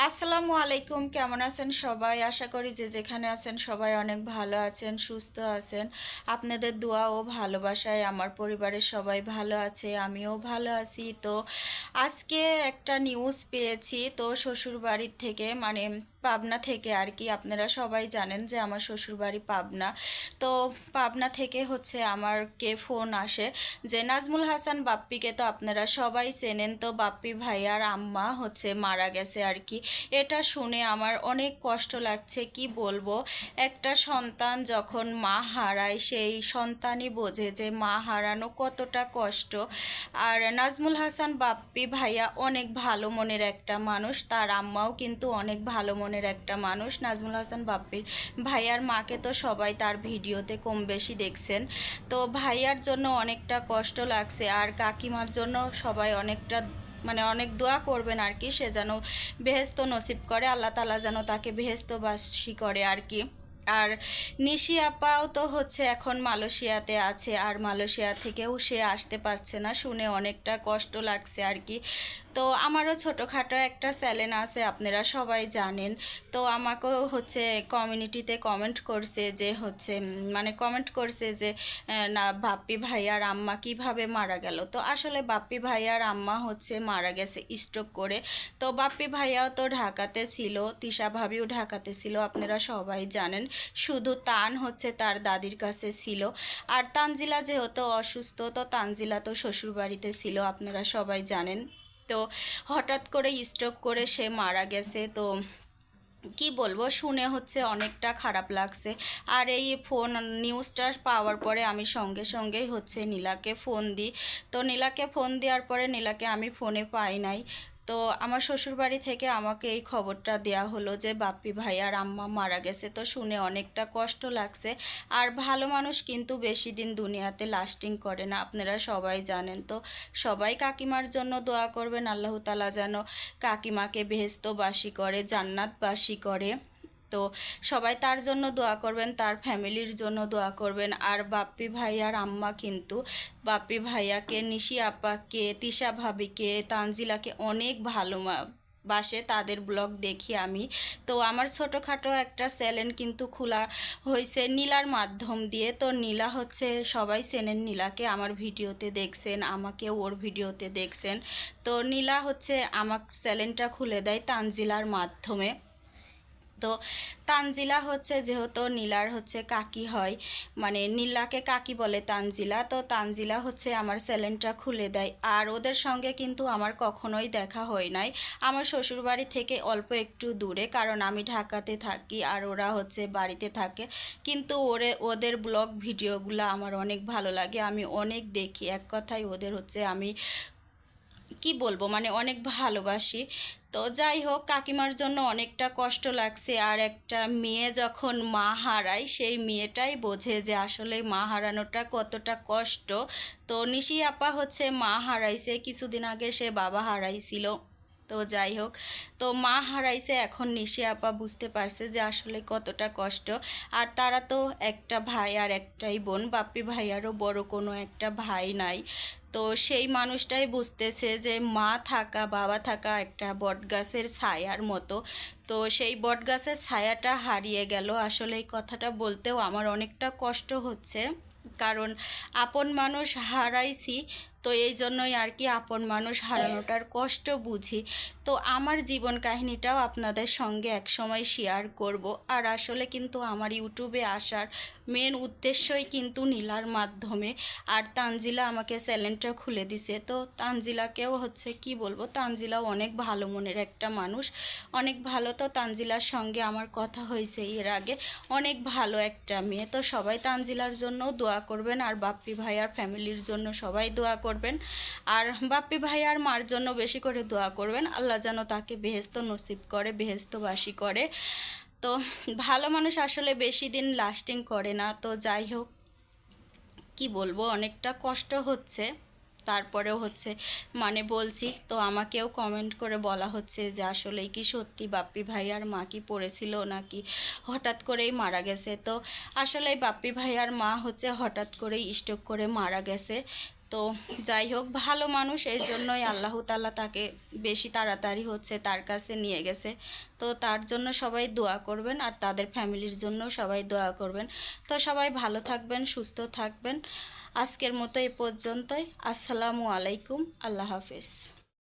আসসালামু আলাইকুম, কেমন আছেন সবাই? আশা করি যে যেখানে আছেন সবাই অনেক ভালো আছেন, সুস্থ আছেন। আপনাদের দোয়া ও ভালোবাসায় আমার পরিবারের সবাই ভালো আছে, আমিও ভালো আছি। তো আজকে একটা নিউজ পেয়েছি, তো শ্বশুর বাড়ির থেকে, মানে পাবনা থেকে আর কি। আপনারা সবাই জানেন যে আমার শ্বশুরবাড়ি পাবনা। তো পাবনা থেকে হচ্ছে আমারকে ফোন আসে যে নাজমুল হাসান বাপ্পিকে তো আপনারা সবাই চেনেন, তো বাপ্পি ভাইয়ার আম্মা হচ্ছে মারা গেছে আর কি। এটা শুনে আমার অনেক কষ্ট লাগছে, কি বলবো। একটা সন্তান যখন মা হারায় সেই সন্তানই বোঝে যে মা হারানো কতটা কষ্ট। আর নাজমুল হাসান বাপ্পি ভাইয়া অনেক ভালো মনের একটা মানুষ, তার আম্মাও কিন্তু অনেক ভালো মনের একটা মানুষ। নাজমুল হাসান বাপ্পির ভাইয়ার মাকে তো সবাই তার ভিডিওতে কম বেশি দেখছেন। তো ভাইয়ার জন্য অনেকটা কষ্ট লাগছে, আর কাকিমার জন্য সবাই অনেকটা, মানে অনেক দোয়া করবেন আর কি, সে যেন বেহেস্ত নসিব করে, আল্লাহ তালা যেন তাকে বেহেস্তবাসী করে আর কি। আর নিশি আপাও তো হচ্ছে এখন মালয়েশিয়াতে আছে, আর মালয়েশিয়া থেকেও সে আসতে পারছে না, শুনে অনেকটা কষ্ট লাগছে আর কি। তো আমারও ছোটোখাটো একটা চ্যানেল আছে, আপনারা সবাই জানেন। তো আমাকেও হচ্ছে কমিউনিটিতে কমেন্ট করছে যে হচ্ছে মানে কমেন্ট করছে যে না, বাপ্পি ভাইয়ার আম্মা কিভাবে মারা গেল। তো আসলে বাপ্পি ভাইয়ার আম্মা হচ্ছে মারা গেছে স্ট্রোক করে। তো বাপ্পি ভাইয়াও তো ঢাকাতে ছিল, তিশা ভাবিও ঢাকাতে ছিল, আপনারা সবাই জানেন। শুধু তান হচ্ছে তার দাদির কাছে ছিল। আর তানজিলা যেহেতু অসুস্থ, তো তানজিলা তো শ্বশুরবাড়িতে ছিল, আপনারা সবাই জানেন। তো হঠাৎ করে স্ট্রোক করে সে মারা গেছে। তো কি বলবো, শুনে হচ্ছে অনেকটা খারাপ লাগছে। আর এই ফোন নিউজটা পাওয়ার পরে আমি সঙ্গে সঙ্গেই হচ্ছে নীলাকে ফোন দিই। তো নীলাকে ফোন দেওয়ার পরে নীলাকে আমি ফোনে পাই নাই। তো আমার শ্বশুরবাড়ি থেকে আমাকে এই খবরটা দেয়া হলো যে বাপ্পি ভাই আর আম্মা মারা গেছে। তো শুনে অনেকটা কষ্ট লাগছে। আর ভালো মানুষ কিন্তু বেশি দিন দুনিয়াতে লাস্টিং করে না, আপনারা সবাই জানেন। তো সবাই কাকিমার জন্য দোয়া করবেন, আল্লাহ তাআলা যেন কাকিমাকে বেহেশতবাসী করে, জান্নাতবাসী করে। তো সবাই তার জন্য দোয়া করবেন, তার ফ্যামিলির জন্য দোয়া করবেন। আর বাপ্পি ভাইয়ার আম্মা কিন্তু বাপ্পি ভাইয়াকে, নিশি আপাকে, তিশা ভাবিকে, তানজিলাকে অনেক বাসে, তাদের ব্লগ দেখি আমি। তো আমার ছোটোখাটো একটা চ্যানেল কিন্তু খোলা হয়েছে নীলার মাধ্যম দিয়ে। তো নীলা হচ্ছে, সবাই চেনেন নীলাকে, আমার ভিডিওতে দেখছেন, আমাকেও ওর ভিডিওতে দেখছেন। তো নীলা হচ্ছে আমার চ্যানেলটা খুলে দেয় তানজিলার মাধ্যমে। তো তানজিলা হচ্ছে যেহেতু নীলার হচ্ছে কাকি হয়, মানে নীলাকে কাকি বলে তানজিলা, তো তানজিলা হচ্ছে আমার চ্যানেলটা খুলে দেয়। আর ওদের সঙ্গে কিন্তু আমার কখনোই দেখা হয় নাই। আমার শ্বশুরবাড়ি থেকে অল্প একটু দূরে, কারণ আমি ঢাকাতে থাকি আর ওরা হচ্ছে বাড়িতে থাকে। কিন্তু ওদের ব্লগ ভিডিওগুলো আমার অনেক ভালো লাগে, আমি অনেক দেখি। এক কথায় ওদের হচ্ছে আমি কি বলবো, মানে অনেক ভালোবাসি। তো যাই হোক, কাকিমার জন্য অনেকটা কষ্ট লাগছে। আর একটা মেয়ে যখন মা হারায় সেই মেয়েটাই বোঝে যে আসলে মা হারানোটা কতটা কষ্ট। তো নিশি আপা হচ্ছে মা হারাইছে কিছুদিন আগে, সে বাবা হারাইছিল। তো যাই হোক, তো মা হারাইছে, এখন নিশি আপা বুঝতে পারছে যে আসলে কতটা কষ্ট। আর তারা তো একটা ভাই আর একটাই বোন, বাপ্পি ভাইয়ারও বড় কোনো একটা ভাই নাই। তো সেই মানুষটাই বুঝতেছে যে মা থাকা, বাবা থাকা একটা বটগাছের ছায়ার মতো। তো সেই বটগাছের ছায়াটা হারিয়ে গেল। আসলে এই কথাটা বলতেও আমার অনেকটা কষ্ট হচ্ছে, কারণ আপন মানুষ হারাইছি। তো এই জন্যই আর কি আপন মানুষ হারানোটার কষ্ট বুঝি। তো আমার জীবন কাহিনীটাও আপনাদের সঙ্গে একসময় শেয়ার করব। আর আসলে কিন্তু আমার ইউটিউবে আসার মেন উদ্দেশ্যই কিন্তু নীলার মাধ্যমে। আর তানজিলা আমাকে চ্যানেলটা খুলে দিছে। তো তানজিলাকেও হচ্ছে কি বলবো, তানজিলাও অনেক ভালো মনের একটা মানুষ, অনেক ভালো। তো তানজিলার সঙ্গে আমার কথা হয়েছে এর আগে, অনেক ভালো একটা মেয়ে। তো সবাই তানজিলার জন্য দোয়া করবেন, আর বাপ্পি ভাইয়ার ফ্যামিলির জন্য সবাই দোয়া করবেন। আর বাপ্পি ভাইয়ার মার জন্য বেশি করে দোয়া করবেন, আল্লাহ যেন তাকে বেহেস্ত নসিব করে, বেহেস্তবাসী করে। তো ভালো মানুষ আসলে বেশি দিন লাস্টিং করে না। তো যাই হোক, কি বলবো, অনেকটা কষ্ট হচ্ছে। তারপরেও হচ্ছে মানে বলছি। তো আমাকেও কমেন্ট করে বলা হচ্ছে যে আসলেই কি সত্যি বাপ্পি ভাইয়ার মা কি পড়েছিল নাকি হঠাৎ করেই মারা গেছে। তো আসলে বাপ্পি ভাইয়ার মা হচ্ছে হঠাৎ করেই স্ট্রোক করে মারা গেছে। তো যাই হোক, ভালো মানুষ, এই জন্যই আল্লাহ তাআলা তাকে বেশি তাড়াতাড়ি হচ্ছে তার কাছে নিয়ে গেছে। তো তার জন্য সবাই দোয়া করবেন, আর তাদের ফ্যামিলির জন্য সবাই দোয়া করবেন। তো সবাই ভালো থাকবেন, সুস্থ থাকবেন। আজকের মতো এই পর্যন্তই। আসসালামু আলাইকুম, আল্লাহ হাফেজ।